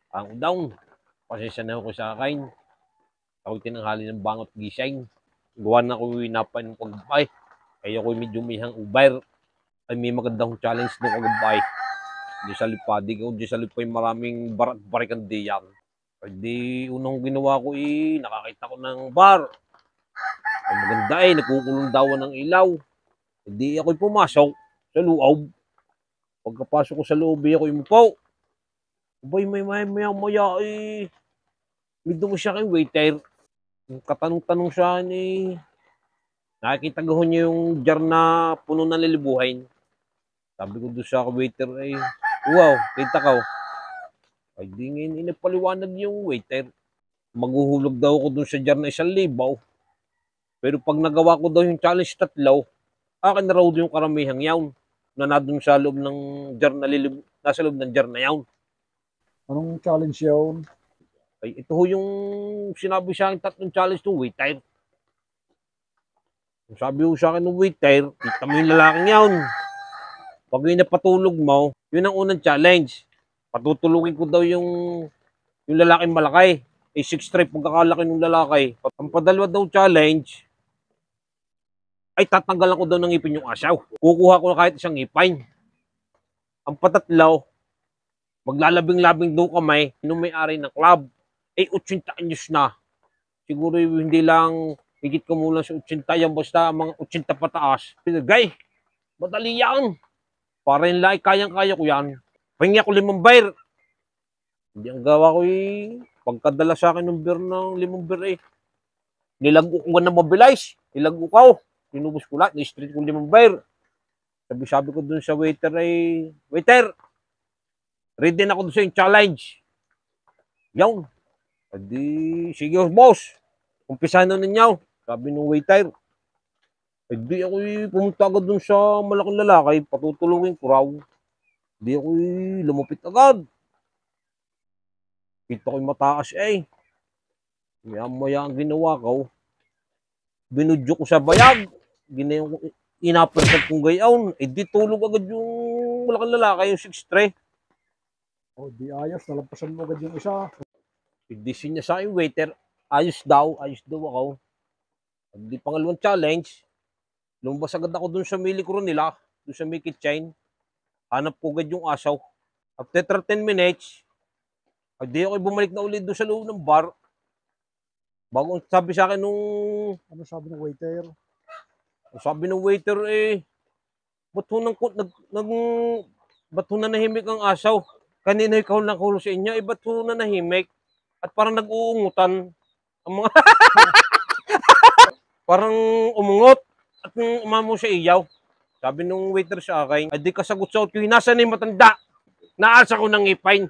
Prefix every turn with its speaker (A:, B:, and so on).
A: Ang down. Pasensya na ako sa akin. Ako tinanghali ng bangot gising. Gawa na ako winapay ng pagbay. Kaya ako medyo mihang uber. Ay may magandang challenge doon kagabay. Di sa lipadi ko, di sa lipay maraming barikan diyan. Ay di unang ginawa ko nakakita ko ng bar. Ay maganda nagkukulong daw ng ilaw. Hindi ako'y pumasok sa loob. Pagkapasok ko sa loob, ako'y umupo. Abay, may maya medyo mo siya kay waiter. Katanong-tanong siya nakikita ko niya yung jar na puno ng lilibuhain. Sabi ko doon sa waiter wow, kita ka. Ay di ngayon inapaliwanag yung waiter. Maghuhulog daw ako doon sa jar na 1,000. Pero pag nagawa ko daw yung challenge 3, akin na raw yung karamihang yawn na nadun sa loob ng jar na nasa loob ng jar na yawn.
B: Anong challenge yun?
A: Ay, ito yung sinabi sa akin 3 challenge ng waiter. Sabi ko sa akin ng waiter, kita mo yung lalaking yawn. Pag yung napatulog mo, yun ang unang challenge. Patutulugin ko daw yung lalaking malaki. 6'3" pagkakalaki ng lalaki. Ang padalwa daw challenge, ay tatanggalan ko daw ng ngipin yung asaw. Kukuha ko kahit isang ngipin. Ang patatlo, maglalabing-labing daw kamay nung may-ari ng club. 80 anyos na. Siguro hindi lang higit ko mula sa 80 yan, basta mga 80 pataas. Gay, madali yan. Para yung lahi, kayang-kaya ko yan. Pahingi ako 5 beer. Hindi ang gawa ko pagkadala sa akin ng beer ng 5 beer nilago ko na mobilize. Nilago ko. Tinubos ko lahat. Ni-street ko 5 beer. Sabi ko dun sa waiter waiter, ready na ako dun sa yung challenge. Yawn. Adi, sige boss. Umpisahan na ninyo. Sabi ng waiter. Di ako pumunta agad dun sa malaking lalaki. Patutulungin ko raw. Di ako lumupit agad. Kita ko'y mataas Maya-maya ang ginawa ko. Binudyo ko sa bayag. Inaperset kong gayawn. Di tulog agad yung malaking lalaki, yung 6'3".
B: Di ayos. Nalampasan mo agad yung isa.
A: Di siya sa akin, waiter. Ayos daw ako. Di pangalawang challenge. Lumabas agad ako dun sa milikuro nila. Dun sa may kitchen. Hanap ko agad yung asaw. After 10 minutes, di ako bumalik na ulit doon sa loob ng bar. Bago sabi sa akin nung...
B: Ano sabi ng waiter?
A: Sabi ng waiter ba't ho nanahimik ang asaw? Kanina ikaw lang kulo sa inyo, ba't ho nanahimik? At parang nag-uungutan ang mga... parang umungot at umamo sa iyaw. Sabi nung waiter sa akin, di kasagot sa utyo, nasa na yung matanda? Naasa ko ng ipine.